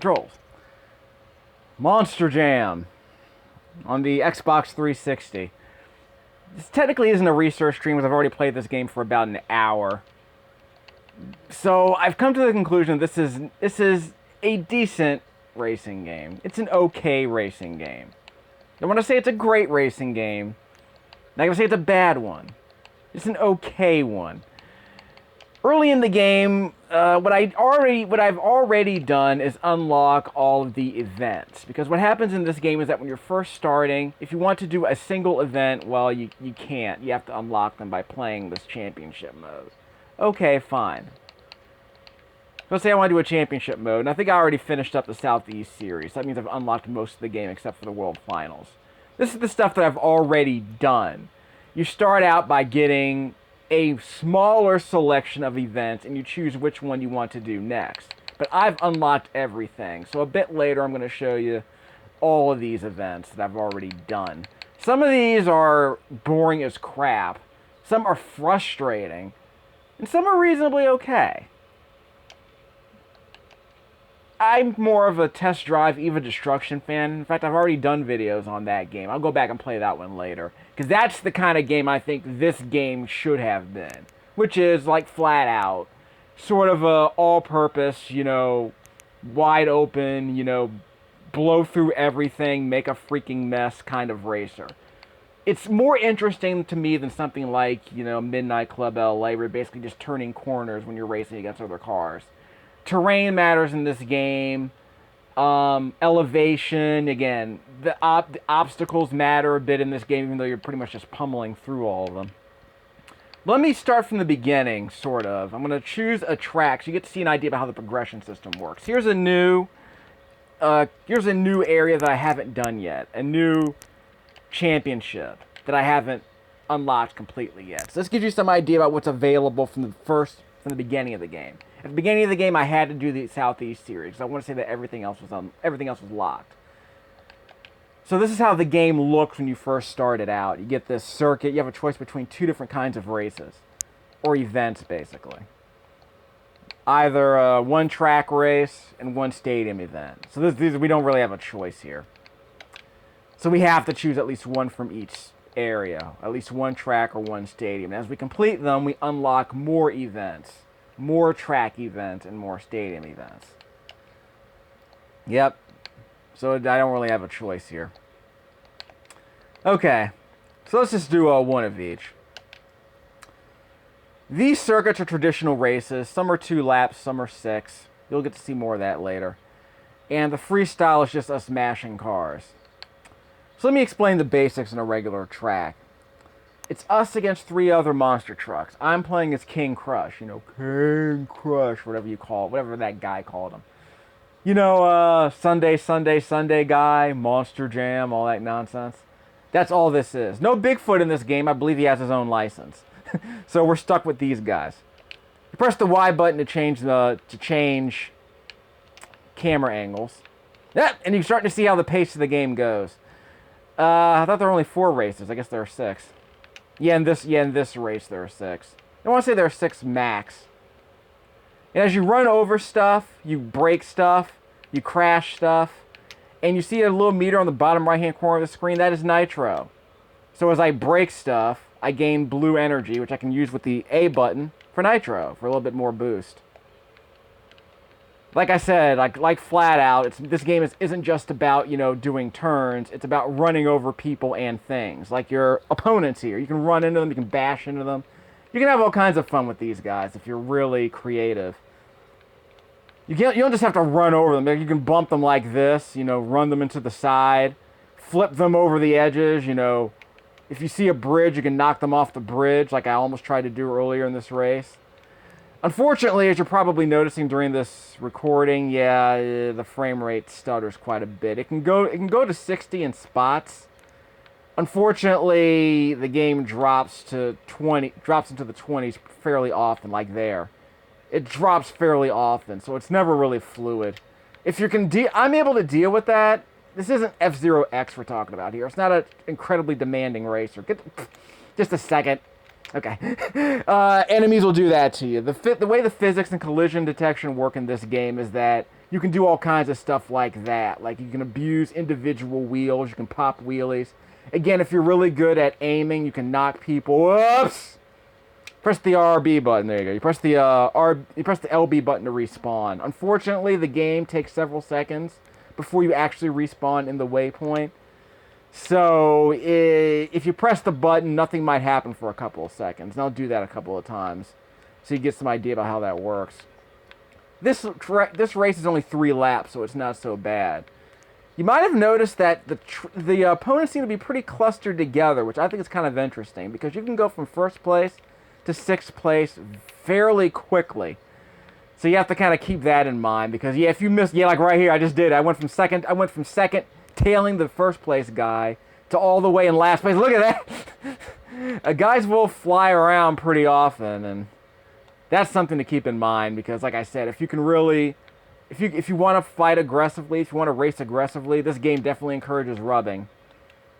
controls. Monster Jam on the Xbox 360. This technically isn't a research stream because I've already played this game for about an hour. So I've come to the conclusion this is a decent racing game. It's an okay racing game. I don't want to say it's a great racing game. I'm not going to say it's a bad one. It's an okay one. Early in the game, what I've already done is unlock all of the events. Because what happens in this game is that when you're first starting, if you want to do a single event, well, you can't. You have to unlock them by playing this championship mode. Okay, fine. Let's say I want to do a championship mode, and I think I already finished up the Southeast Series. That means I've unlocked most of the game except for the World Finals. This is the stuff that I've already done. You start out by getting a smaller selection of events, and you choose which one you want to do next. But I've unlocked everything, so a bit later I'm going to show you all of these events that I've already done. Some of these are boring as crap, some are frustrating, and some are reasonably okay. I'm more of a Test Drive Eva Destruction fan. In fact, I've already done videos on that game. I'll go back and play that one later. Because that's the kind of game I think this game should have been. Which is, like, flat out, sort of a all-purpose, you know, wide open, you know, blow through everything, make a freaking mess kind of racer. It's more interesting to me than something like, you know, Midnight Club LA, where you're basically just turning corners when you're racing against other cars. Terrain matters in this game. Elevation, again, the obstacles matter a bit in this game, even though you're pretty much just pummeling through all of them. Let me start from the beginning, sort of. I'm going to choose a track so you get to see an idea about how the progression system works. Here's a new area that I haven't done yet, a new championship that I haven't unlocked completely yet. So this gives you some idea about what's available from the beginning of the game. At the beginning of the game, I had to do the Southeast Series. I want to say that everything else was locked. So this is how the game looked when you first started out. You get this circuit. You have a choice between two different kinds of races, or events, basically. Either a one-track race and one stadium event. So we don't really have a choice here. So we have to choose at least one from each area, at least one track or one stadium. And as we complete them, we unlock more events. More track events and more stadium events. Yep. So I don't really have a choice here. Okay. So let's just do one of each. These circuits are traditional races. Some are 2 laps, some are 6. You'll get to see more of that later. And the freestyle is just us mashing cars. So let me explain the basics in a regular track. It's us against 3 other monster trucks. I'm playing as King Crush, you know, King Crush, whatever you call it, whatever that guy called him. You know, Sunday guy, Monster Jam, all that nonsense. That's all this is. No Bigfoot in this game. I believe he has his own license. So we're stuck with these guys. You press the Y button to change camera angles. Yeah, and you're starting to see how the pace of the game goes. I thought there were only 4 races. I guess there are 6. Yeah, in this race there are 6. I want to say there are 6 max. And as you run over stuff, you break stuff, you crash stuff, and you see a little meter on the bottom right-hand corner of the screen, that is nitro. So as I break stuff, I gain blue energy, which I can use with the A button for nitro, for a little bit more boost. Like I said, like flat out, this game isn't just about, you know, doing turns. It's about running over people and things. Like your opponents here. You can run into them, you can bash into them. You can have all kinds of fun with these guys if you're really creative. You don't just have to run over them. You can bump them like this, you know, run them into the side, flip them over the edges, you know. If you see a bridge, you can knock them off the bridge, like I almost tried to do earlier in this race. Unfortunately, as you're probably noticing during this recording, yeah, the frame rate stutters quite a bit. It can go to 60 in spots. Unfortunately, the game drops into the 20s fairly often, like there. It drops fairly often, so it's never really fluid. If you can I'm able to deal with that. This isn't F-Zero X we're talking about here. It's not an incredibly demanding racer. Just a second. Okay. Enemies will do that to you. The way the physics and collision detection work in this game is that you can do all kinds of stuff like that. Like you can abuse individual wheels, you can pop wheelies. Again, if you're really good at aiming, you can knock people. Whoops! Press the RB button. There you go. You press the you press the LB button to respawn. Unfortunately, the game takes several seconds before you actually respawn in the waypoint. So if you press the button, nothing might happen for a couple of seconds. And I'll do that a couple of times, so you get some idea about how that works. This race is only 3 laps, so it's not so bad. You might have noticed that the opponents seem to be pretty clustered together, which I think is kind of interesting, because you can go from first place to 6th place fairly quickly. So you have to kind of keep that in mind, because if you miss, like right here, I just did. I went from second, tailing the first place guy, to all the way in last place. Look at that. Guys will fly around pretty often, and that's something to keep in mind, because like I said, if you can really, if you want to fight aggressively, if you want to race aggressively, this game definitely encourages rubbing.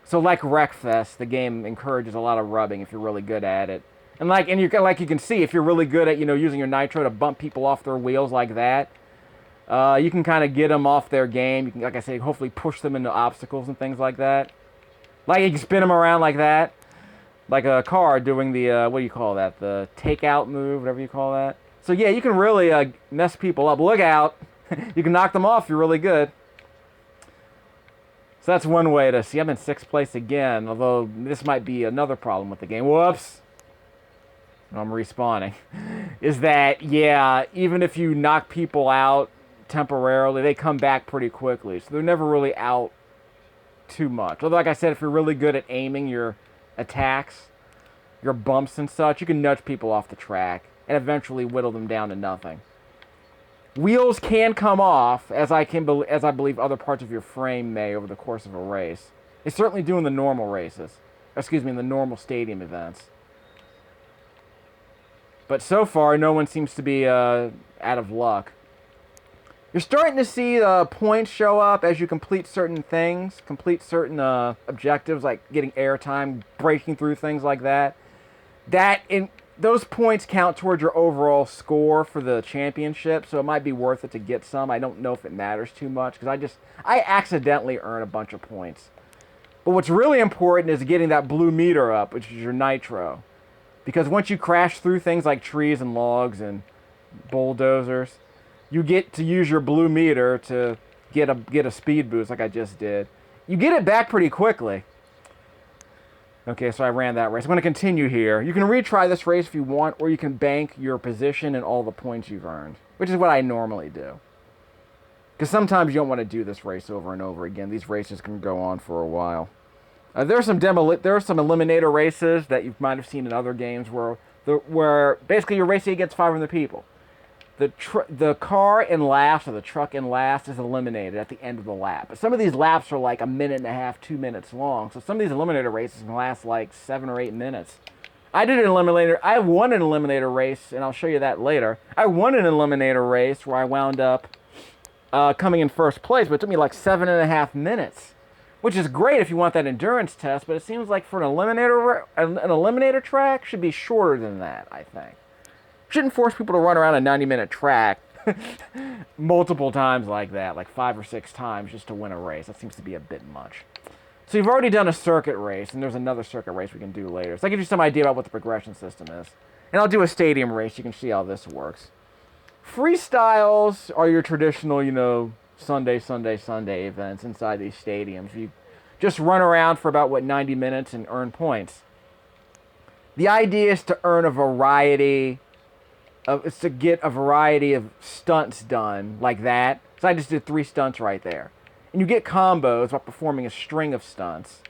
So like Wreckfest, the game encourages a lot of rubbing if you're really good at it. And like you can see, if you're really good at using your nitro to bump people off their wheels like that, you can kind of get them off their game. You can, like I say, hopefully push them into obstacles and things like that. Like you can spin them around like that, like a car doing the what do you call that? The takeout move, whatever you call that. So yeah, you can really mess people up. Look out! You can knock them off if you're really good. So that's one way to see. I'm in 6th place again, although this might be another problem with the game. Whoops! I'm respawning. Is that, yeah, even if you knock people out temporarily, they come back pretty quickly. So they're never really out too much. Although, like I said, if you're really good at aiming your attacks, your bumps and such, you can nudge people off the track and eventually whittle them down to nothing. Wheels can come off, as I believe other parts of your frame may over the course of a race. They certainly do in the normal races. Excuse me, in the normal stadium events. But so far, no one seems to be out of luck. You're starting to see points show up as you complete certain things, complete certain objectives, like getting airtime, breaking through things like that. Those points count towards your overall score for the championship, so it might be worth it to get some. I don't know if it matters too much, because I accidentally earn a bunch of points. But what's really important is getting that blue meter up, which is your nitro. Because once you crash through things like trees and logs and bulldozers, you get to use your blue meter to get a speed boost like I just did. You get it back pretty quickly. Okay, so I ran that race. I'm going to continue here. You can retry this race if you want, or you can bank your position and all the points you've earned, which is what I normally do. Because sometimes you don't want to do this race over and over again. These races can go on for a while. There are some eliminator races that you might have seen in other games where basically you're racing against 500 people. The car in last, or the truck in last, is eliminated at the end of the lap. But some of these laps are like 1.5 minutes, 2 minutes long. So some of these eliminator races can last like 7 or 8 minutes. I won an eliminator race, and I'll show you that later. I won an eliminator race where I wound up coming in first place, but it took me like 7.5 minutes. Which is great if you want that endurance test, but it seems like for an eliminator track should be shorter than that, I think. Shouldn't force people to run around a 90-minute track multiple times like that, like 5 or 6 times just to win a race. That seems to be a bit much. So you've already done a circuit race, and there's another circuit race we can do later. So that gives you some idea about what the progression system is. And I'll do a stadium race. You can see how this works. Freestyles are your traditional, Sunday events inside these stadiums. You just run around for about, 90 minutes and earn points. The idea is to earn to get a variety of stunts done like that. So I just did 3 stunts right there. And you get combos by performing a string of stunts.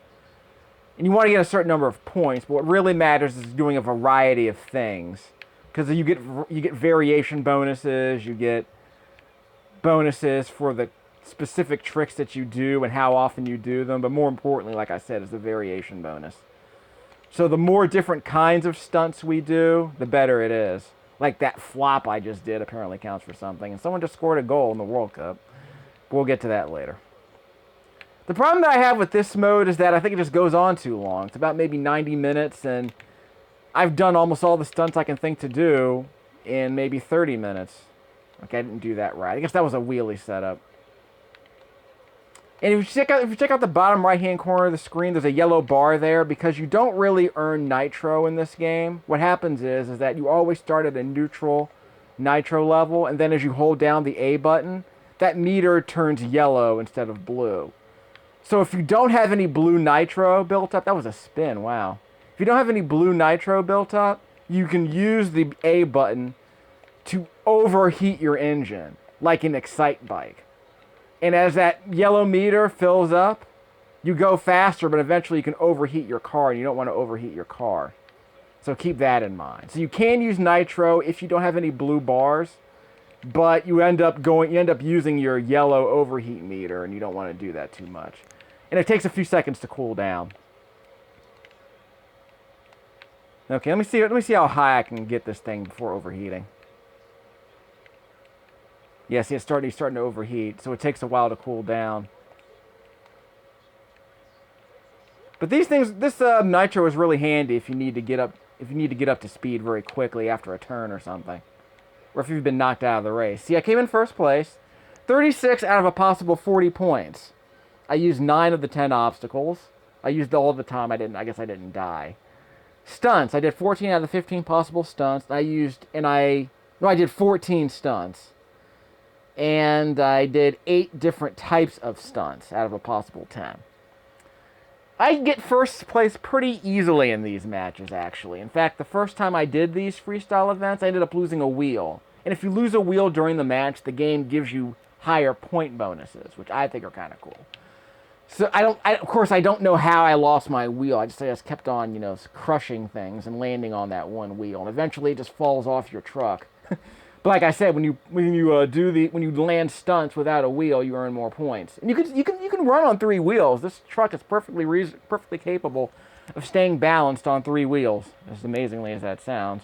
And you want to get a certain number of points, but what really matters is doing a variety of things. Because you get variation bonuses, you get bonuses for the specific tricks that you do and how often you do them, but more importantly, like I said, is the variation bonus. So the more different kinds of stunts we do, the better it is. Like that flop I just did apparently counts for something, and someone just scored a goal in the World Cup. But we'll get to that later. The problem that I have with this mode is that I think it just goes on too long. It's about maybe 90 minutes, and I've done almost all the stunts I can think to do in maybe 30 minutes. Okay, I didn't do that right. I guess that was a wheelie setup. And if you check out the bottom right-hand corner of the screen, there's a yellow bar there because you don't really earn nitro in this game. What happens is that you always start at a neutral nitro level, and then as you hold down the A button, that meter turns yellow instead of blue. So if you don't have any blue nitro built up, that was a spin, wow. If you don't have any blue nitro built up, you can use the A button to overheat your engine, like an Excite bike. And as that yellow meter fills up, you go faster, but eventually you can overheat your car, and you don't want to overheat your car. So keep that in mind. So you can use nitro if you don't have any blue bars, but you end up using your yellow overheat meter, and you don't want to do that too much. And it takes a few seconds to cool down. Okay, let me see how high I can get this thing before overheating. Yeah, see, he's starting to overheat, so it takes a while to cool down. But these things, this nitro is really handy if you need to get up to speed very quickly after a turn or something, or if you've been knocked out of the race. See, I came in first place, 36 out of a possible 40 points. I used 9 of the 10 obstacles. I used all the time. I guess I didn't die. Stunts, I did 14 out of the 15 possible stunts. I did 14 stunts. And I did 8 different types of stunts out of a possible 10. I get first place pretty easily in these matches, actually. In fact, the first time I did these freestyle events, I ended up losing a wheel. And if you lose a wheel during the match, the game gives you higher point bonuses, which I think are kind of cool. So of course, I don't know how I lost my wheel. I just kept on, crushing things and landing on that one wheel. And eventually it just falls off your truck. But like I said, when you land stunts without a wheel, you earn more points. And you can run on 3 wheels. This truck is perfectly capable of staying balanced on 3 wheels, as amazingly as that sounds.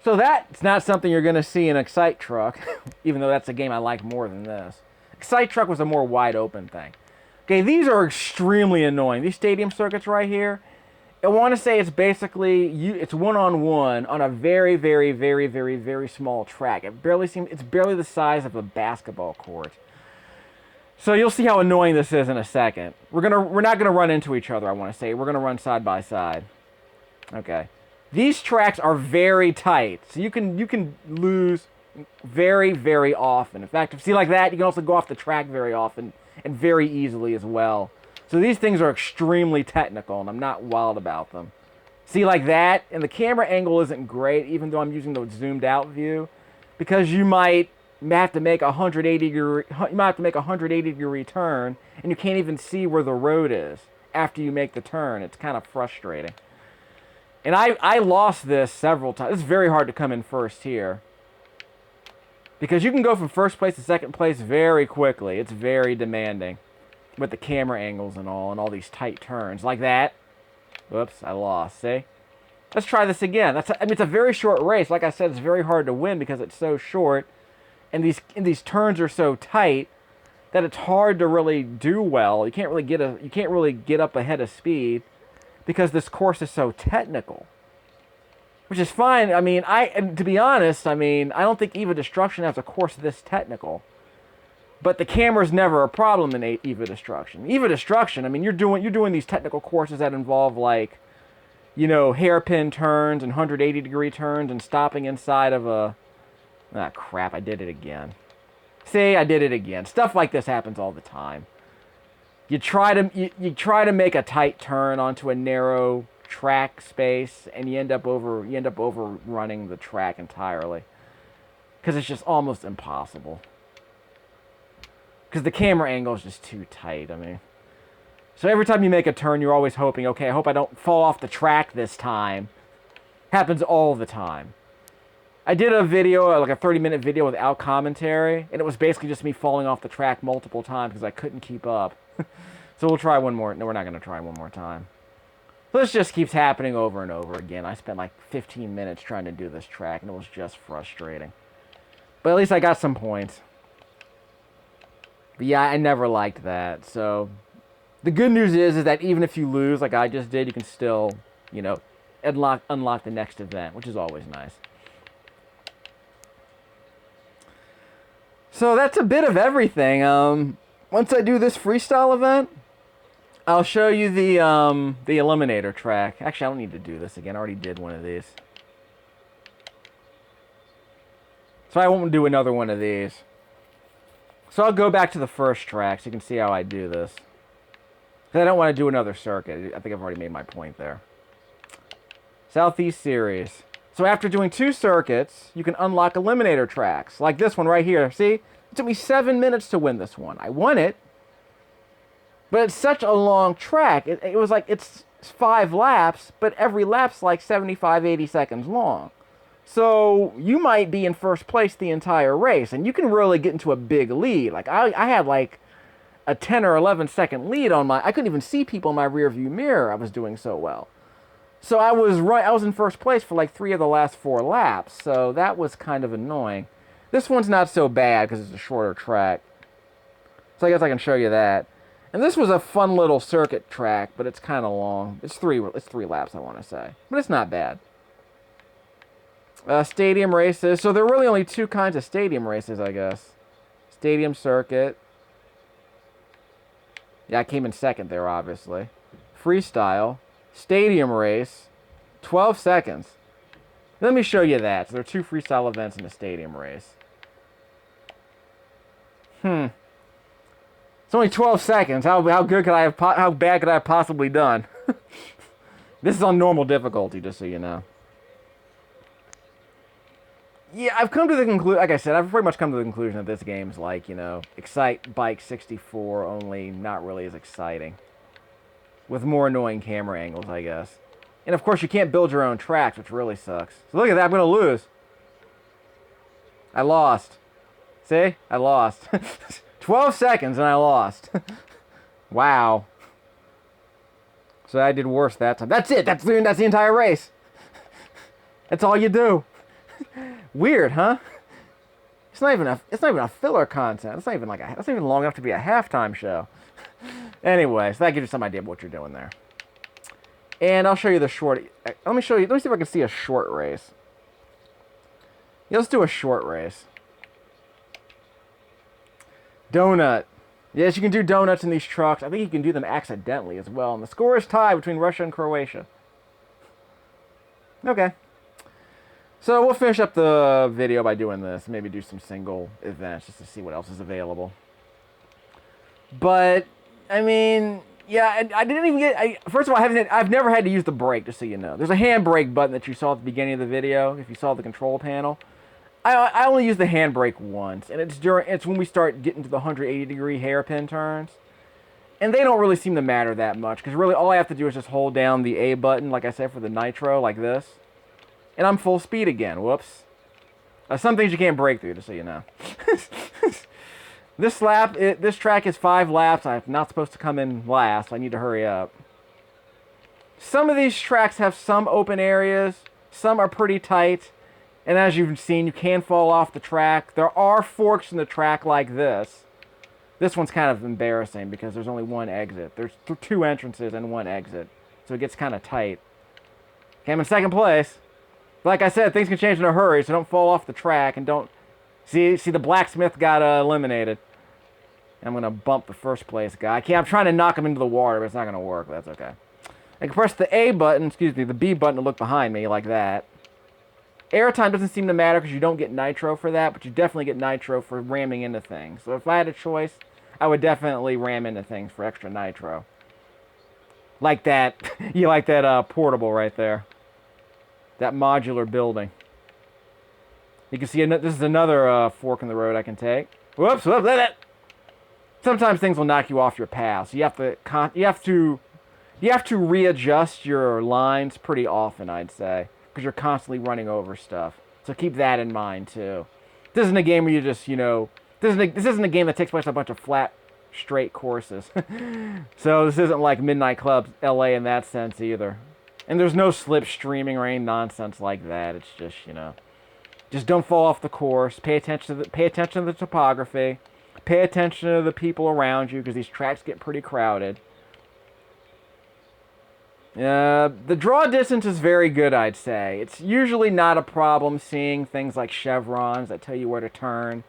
So that's not something you're going to see in Excite Truck, even though that's a game I like more than this. Excite Truck was a more wide open thing. Okay, these are extremely annoying. These stadium circuits right here. I want to say it's basically it's one-on-one on a very, very, very, very, very small track. It's barely the size of a basketball court. So you'll see how annoying this is in a second. We're not gonna run into each other. I want to say we're gonna run side by side. Okay, these tracks are very tight, so you can lose very, very often. In fact, if you see like that, you can also go off the track very often and very easily as well. So these things are extremely technical, and I'm not wild about them. See, like that, and the camera angle isn't great, even though I'm using the zoomed out view, because you might have to make a 180 degree turn, and you can't even see where the road is after you make the turn. It's kind of frustrating. And I lost this several times. It's very hard to come in first here, because you can go from first place to second place very quickly. It's very demanding with the camera angles and all these tight turns like that. Whoops, I lost. See? Let's try this again. It's a very short race. Like I said, it's very hard to win because it's so short, and these turns are so tight that it's hard to really do well. You can't really get up ahead of speed because this course is so technical, which is fine. I mean, to be honest, I don't think Eva Destruction has a course this technical. But the camera's never a problem in Eva Destruction. Eva Destruction, you're doing these technical courses that involve hairpin turns and 180 degree turns and stopping inside of a... Ah, crap, I did it again. See, I did it again. Stuff like this happens all the time. You try to make a tight turn onto a narrow track space, and you end up overrunning the track entirely. Because it's just almost impossible. Because the camera angle is just too tight. So every time you make a turn, you're always hoping, okay, I hope I don't fall off the track this time. Happens all the time. I did a video, like a 30-minute video without commentary, and it was basically just me falling off the track multiple times because I couldn't keep up. So we'll try one more. No, we're not going to try one more time. So this just keeps happening over and over again. I spent like 15 minutes trying to do this track, and it was just frustrating. But at least I got some points. But yeah, I never liked that. So the good news is that even if you lose, like I just did, you can still, unlock the next event, which is always nice. So that's a bit of everything. Once I do this freestyle event, I'll show you the eliminator track. Actually, I don't need to do this again. I already did one of these. So I won't do another one of these. So I'll go back to the first track so you can see how I do this. Because I don't want to do another circuit. I think I've already made my point there. Southeast Series. So after doing 2 circuits, you can unlock eliminator tracks. Like this one right here. See? It took me 7 minutes to win this one. I won it. But it's such a long track. It was like, it's 5 laps, but every lap's like 75, 80 seconds long. So you might be in first place the entire race, and you can really get into a big lead. Like I had like a 10 or 11 second lead on I couldn't even see people in my rear view mirror. I was doing so well. So I was in first place for like 3 of the last 4 laps. So that was kind of annoying. This one's not so bad because it's a shorter track. So I guess I can show you that. And this was a fun little circuit track, but it's kind of long. It's three laps, I want to say. But it's not bad. Stadium races. So there are really only 2 kinds of stadium races, I guess. Stadium circuit. Yeah, I came in second there, obviously. Freestyle. Stadium race. 12 seconds. Let me show you that. So there are 2 freestyle events in a stadium race. It's only 12 seconds. How good could I have? How bad could I have possibly done? This is on normal difficulty, just so you know. Yeah, I've come to the conclusion. Like I said, I've pretty much come to the conclusion that this game's like, you know, Excite Bike 64, only not really as exciting, with more annoying camera angles, I guess. And of course, you can't build your own tracks, which really sucks. So look at that. I'm gonna lose. I lost. See? I lost. 12 seconds and I lost. Wow. So I did worse that time. That's it. That's the entire race. That's all you do. Weird, huh? It's not even a filler content. It's not even long enough to be a halftime show. Anyway, so that gives you some idea of what you're doing there. And I'll show you the short. Let me see if I can see a short race. Yeah, let's do a short race. Donut. Yes, you can do donuts in these trucks. I think you can do them accidentally as well. And the score is tied between Russia and Croatia. Okay. So we'll finish up the video by doing this. Maybe do some single events just to see what else is available. But, I mean, yeah, I didn't even get... First of all, I've never had to use the brake, just so you know. There's a handbrake button that you saw at the beginning of the video, if you saw the control panel. I only use the handbrake once, and it's when we start getting to the 180-degree hairpin turns. And they don't really seem to matter that much, because really all I have to do is just hold down the A button, like I said, for the nitro, like this. And I'm full speed again. Whoops. Some things you can't break through, just so you know. This track is 5 laps. I'm not supposed to come in last. I need to hurry up. Some of these tracks have some open areas. Some are pretty tight. And as you've seen, you can fall off the track. There are forks in the track like this. This one's kind of embarrassing because there's only one exit. There's 2 entrances and 1 exit. So it gets kind of tight. Okay, I'm in second place. Like I said, things can change in a hurry, so don't fall off the track and don't... See, the blacksmith got eliminated. I'm going to bump the first place guy. I'm trying to knock him into the water, but it's not going to work. That's okay. I can press the A button, the B button to look behind me like that. Airtime doesn't seem to matter because you don't get nitro for that, but you definitely get nitro for ramming into things. So if I had a choice, I would definitely ram into things for extra nitro. Like that. You like that portable right there. That modular building. You can see this is another fork in the road I can take. Whoops! Sometimes things will knock you off your path, so you have to readjust your lines pretty often, I'd say, because you're constantly running over stuff. So keep that in mind too. This isn't a game where you just, you know, this isn't a game that takes place on a bunch of flat, straight courses. So this isn't like Midnight Club LA in that sense either. And there's no slipstreaming or any nonsense like that. It's just, you know, just don't fall off the course. Pay attention to the topography. Pay attention to the people around you because these tracks get pretty crowded. The draw distance is very good, I'd say. It's usually not a problem seeing things like chevrons that tell you where to turn.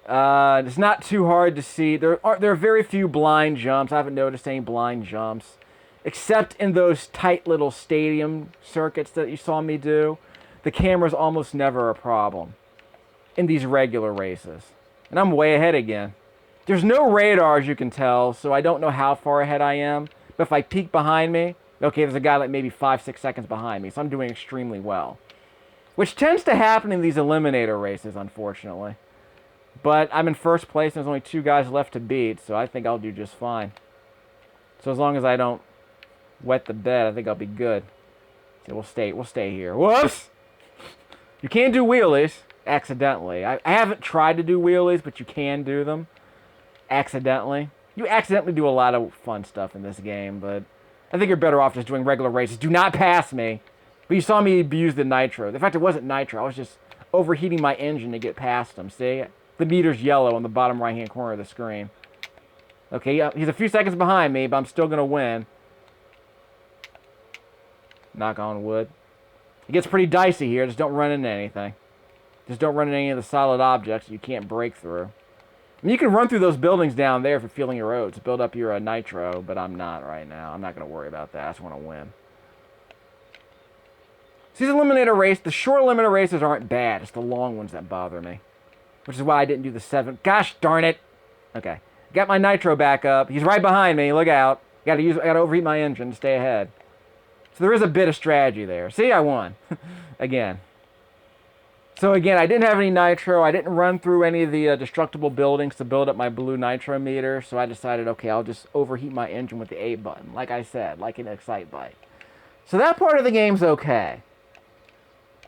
It's not too hard to see. There are very few blind jumps. I haven't noticed any blind jumps, except in those tight little stadium circuits that you saw me do. The camera's almost never a problem in these regular races. And I'm way ahead again. There's no radar, as you can tell, so I don't know how far ahead I am. But if I peek behind me, okay, there's a guy like maybe 5-6 seconds behind me, so I'm doing extremely well. Which tends to happen in these eliminator races, unfortunately. But I'm in first place, and there's only 2 guys left to beat, so I think I'll do just fine. So as long as I don't wet the bed, I think I'll be good. So we'll stay here. Whoops! You can't do wheelies accidentally. I haven't tried to do wheelies, but you can do them accidentally. You accidentally do a lot of fun stuff in this game, but I think you're better off just doing regular races. Do not pass me. But you saw me abuse the nitro. In fact, it wasn't nitro. I was just overheating my engine to get past him. See? The meter's yellow on the bottom right-hand corner of the screen. Okay, yeah, he's a few seconds behind me, but I'm still going to win. Knock on wood. It gets pretty dicey here. Just don't run into anything. Just don't run into any of the solid objects you can't break through. I mean, you can run through those buildings down there for feeling your oats. Build up your nitro, but I'm not right now. I'm not going to worry about that. I just want to win. See, these eliminator race, the short eliminator races aren't bad. It's the long ones that bother me. Which is why I didn't do the 7. Gosh darn it. Okay. Got my nitro back up. He's right behind me. Look out. I gotta overheat my engine to stay ahead. So there is a bit of strategy there. See, I won. Again. So again, I didn't have any nitro. I didn't run through any of the destructible buildings to build up my blue nitro meter. So I decided, okay, I'll just overheat my engine with the A button. Like I said, like an Excite bike. So that part of the game's okay.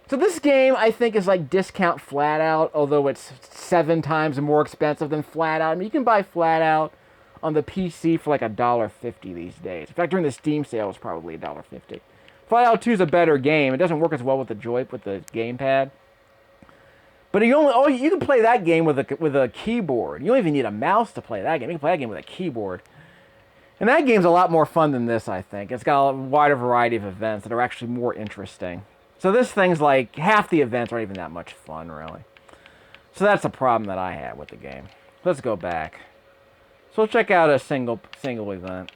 So this game, I think, is like discount Flat Out, although it's 7 times more expensive than Flat Out. I mean, you can buy Flat Out on the PC for like $1.50 these days. In fact, during the Steam sale, it's probably $1.50. Flat Out 2 is a better game. It doesn't work as well with the gamepad. But you can play that game with a keyboard. You don't even need a mouse to play that game. You can play that game with a keyboard. And that game's a lot more fun than this, I think. It's got a wider variety of events that are actually more interesting. So this thing's like, half the events aren't even that much fun, really. So that's a problem that I had with the game. Let's go back. So we'll check out a single event.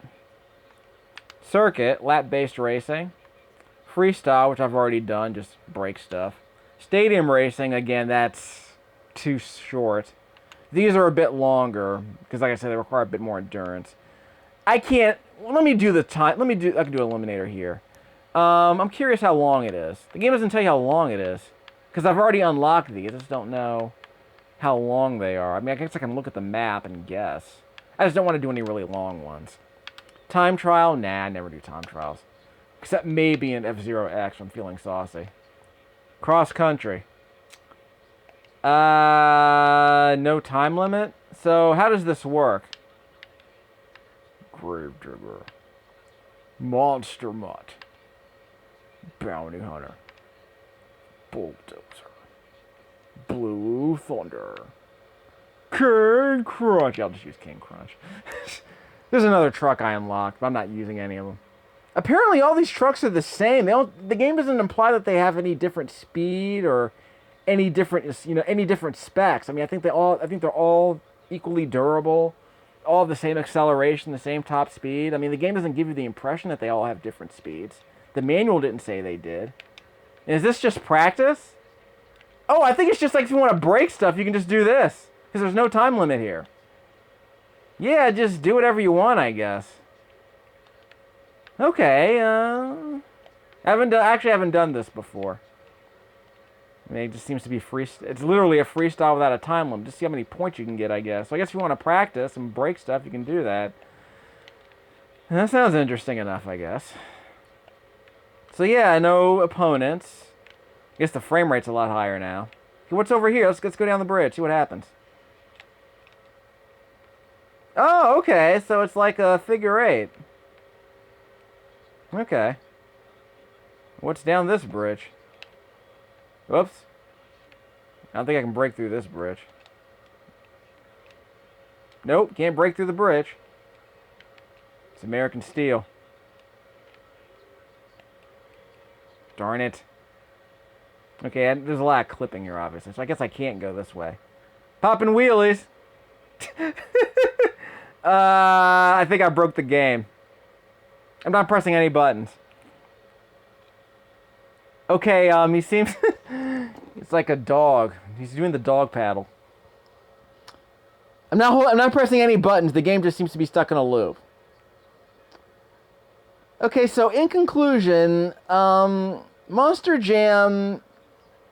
Circuit, lap-based racing. Freestyle, which I've already done, just break stuff. Stadium racing, again, that's too short. These are a bit longer, because like I said, they require a bit more endurance. I can't, let me do the time, I can do Eliminator here. I'm curious how long it is. The game doesn't tell you how long it is, because I've already unlocked these. I just don't know how long they are. I mean, I guess I can look at the map and guess. I just don't want to do any really long ones. Time trial? Nah, I never do time trials. Except maybe in F-Zero X when I'm feeling saucy. Cross country. No time limit? So, how does this work? Gravedigger. Monster Mutt. Bounty Hunter. Bulldozer. Blue Thunder. King Crunch. I'll just use King Crunch. There's another truck I unlocked, but I'm not using any of them. Apparently all these trucks are the same. The game doesn't imply that they have any different speed or any different, any different specs. I mean, I think they're all equally durable, all have the same acceleration, the same top speed. I mean, the game doesn't give you the impression that they all have different speeds. The manual didn't say they did. Is this just practice? Oh, I think it's just like if you want to break stuff, you can just do this. Because there's no time limit here. Yeah, just do whatever you want, I guess. Okay, actually haven't done this before. I mean, it just seems to be free. It's literally a freestyle without a time limit. Just see how many points you can get, I guess. So I guess if you want to practice and break stuff, you can do that. And that sounds interesting enough, I guess. So yeah, no opponents. I guess the frame rate's a lot higher now. Okay, what's over here? Let's go down the bridge, see what happens. Oh, okay, so it's like a figure 8. Okay. What's down this bridge? Whoops. I don't think I can break through this bridge. Nope, can't break through the bridge. It's American steel. Darn it. Okay, there's a lot of clipping here, obviously, so I guess I can't go this way. Popping wheelies. I think I broke the game. I'm not pressing any buttons. Okay, he seems... It's like a dog. He's doing the dog paddle. I'm not pressing any buttons. The game just seems to be stuck in a loop. Okay, so in conclusion, Monster Jam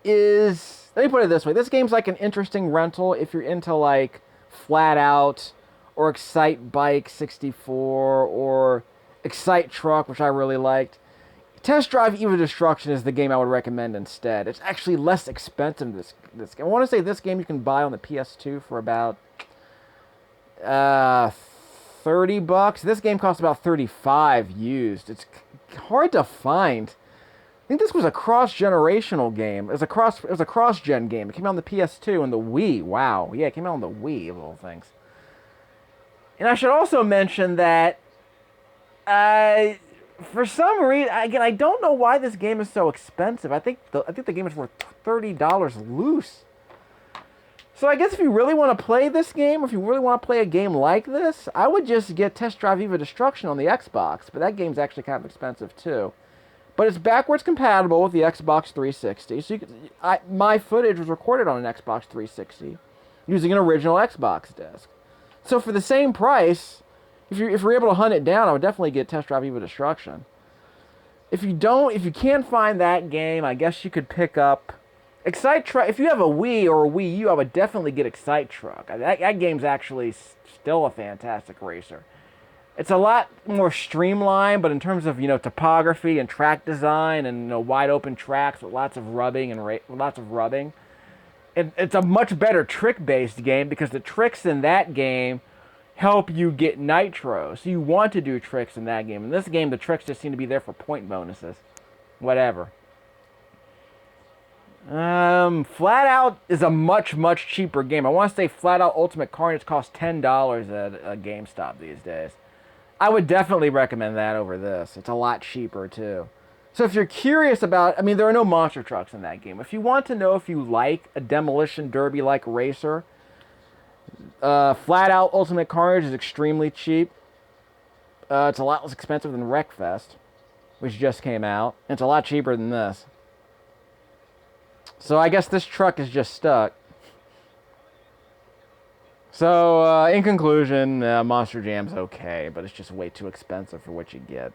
is... Let me put it this way. This game's like an interesting rental if you're into, like, Flat Out or Excite Bike 64 or Excite Truck, which I really liked. Test Drive Eva Destruction is the game I would recommend instead. It's actually less expensive than this game. I want to say this game you can buy on the PS2 for about $30. This game costs about $35 used. It's hard to find. I think this was a cross-generational game. It was a cross-gen game. It came out on the PS2 and the Wii. Wow. Yeah, it came out on the Wii, of all things. And I should also mention that for some reason, again, I don't know why this game is so expensive. I think the game is worth $30 loose. So I guess if you really want to play this game, if you really want to play a game like this, I would just get Test Drive Eva Destruction on the Xbox. But that game's actually kind of expensive too. But it's backwards compatible with the Xbox 360. So my footage was recorded on an Xbox 360 using an original Xbox disc. So for the same price, if you're able to hunt it down, I would definitely get Test Drive Eva Destruction. If you can't find that game, I guess you could pick up Excite Truck. If you have a Wii or a Wii U, I would definitely get Excite Truck. That game's actually still a fantastic racer. It's a lot more streamlined, but in terms of topography and track design and wide open tracks with lots of rubbing it's a much better trick-based game because the tricks in that game help you get nitro. So you want to do tricks in that game. In this game, the tricks just seem to be there for point bonuses. Whatever. Flat Out is a much, much cheaper game. I want to say Flat Out Ultimate Carnage costs $10 at GameStop these days. I would definitely recommend that over this. It's a lot cheaper, too. So if you're curious about... I mean, there are no monster trucks in that game. If you want to know if you like a Demolition Derby-like racer, Flat Out Ultimate Carnage is extremely cheap. It's a lot less expensive than Wreckfest, which just came out. And it's a lot cheaper than this. So I guess this truck is just stuck. So, in conclusion, Monster Jam's okay, but it's just way too expensive for what you get.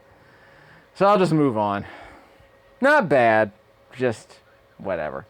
So I'll just move on. Not bad, just whatever.